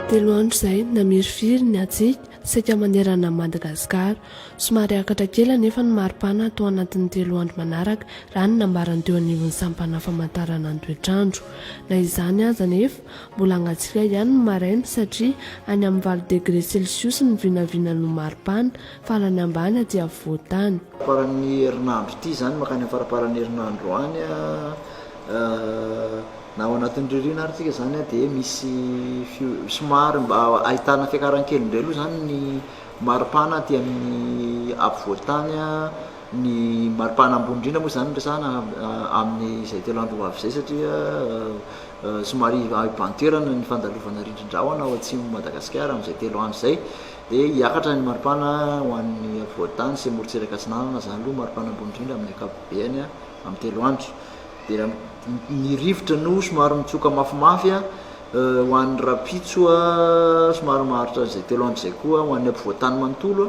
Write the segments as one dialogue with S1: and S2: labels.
S1: Telo andro izay namiry ny atsika saika manerana Madagasikara. Somary akatra kely nefa ny maripana atao anatin'ny 3 andro manaraka raha ny nambarany teo anivon'ny sampana famantarana ny toetrandro. Na izany aza nefa mbola angatsika ihany ny maraina satria any amin'ny 20 degré celsius ny vinavina no maripana farany ambany aty afovoan-tany.
S2: Farany herinandro ity zany makany amin'ny faraparany herinandro any na ao anatin'ny ririna ary tsika zany dia misy somary mba ahitana fiakaran-kely indray aloha zany ny maripana aty amin'ny afovoan-tany. Ny maripana ambony indrindra moa zany resahana amin'ny izay 3 andro avy izay satria somary ibantoerana ny fandalovana rindrin-drahona ao atsimo Madagasikara amin'izay 3 andro izay dia hiakatra ny maripana ho an'ny afovoan-tany sy morotsiraka atsinanana zany aloha maripana ambony indrindra amin'ny ankapobeny amin'ny 3 andro. Dia ny rivotra no somary mitsoka mafimafy ho an'ny rapitso somary maharitra izay 3 andro izay koa ho an'ny afovoan-tany manontolo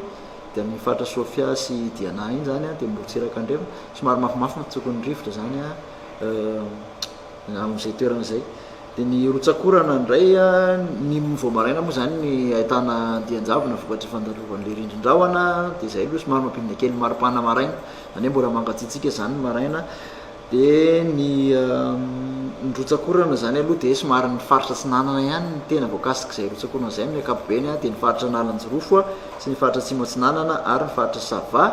S2: dia amin'ny faritra Sofia sy Diana iny zany dia morotsiraka andrefo somary mafimafy mitsoka ny rivotra zany amin'izay toerana izay. Dia ny rotsakorana indray ny voamaraina moa zany ny ahitana dianjavona vokatry fandalovan'ilay rindrin-drahona dia izay aloha somary mampidina kely maripana maraina zany hoe mbola mangatsiatsika zany ny maraina. Dia ny rotsakorana zany aloha dia somary ny faritra Atsinanana ihany ny tena voakasika izay rotsakorana izay amin'ny ankapobeny dia ny faritra Analanjirofo sy ny faritra Atsimo Atsinanana ary ny faritra Sava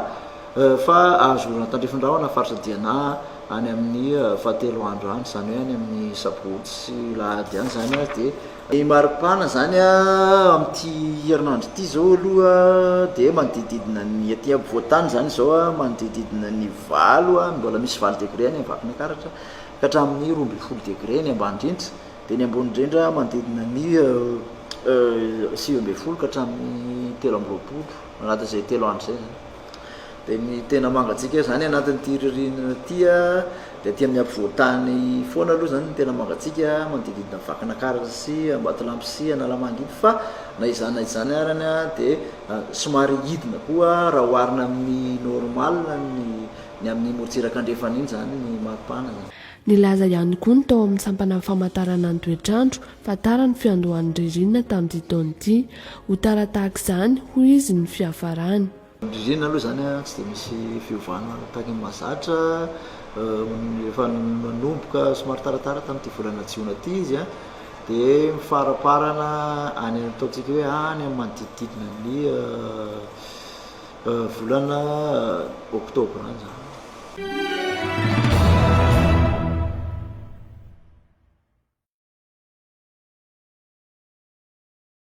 S2: fa azo tandrifin-drahona faritra Diana any amin'ny fahatelo andro any zany hoe any amin'ny sabotsy sy lahady any zany dia ny maripana zany amin'ity herinandro ity zao aloha dia manodididina ny aty afovoan-tany zany zao manodididina ny 20 mbola misy 20 degré any avaky akaratra ka hatramin'ny 12 degré ny ambany indrindra dia ny ambony indrindra manodidina ny 9 ka hatramin'ny 13 anatin'izay 3 andro zay zany. Dia ny tena mangatsika zany anatin'ity ririnana ity dia aty amin'ny afovoan-tany foana aloha zany tena mangatsika manodididina Vakinankaratra sy Ambatolampy sy Analamangity fa na izany arany dia somary hidina koa raha oharina amin'ny normal ny amin'ny morotsiraka andrefana iny zany ny maripana zany.
S1: Nilaza ihany koa ny tao amin'ny sampana famantarana ny toetrandro fa tara ny fiandohan'ny ririnina tamin'ity taona ity ho tara tahaka izany hoy izy ny fiafarany.
S2: Ririnina aloha zany tsy dia misy fiovana tahaka ny mahazatra efa manomboka somary taratara tamin'ity volana jiona ity izy dia mifaraparana any ataontsika hoe any amin'ny manodididina ny volana oktobra any zany.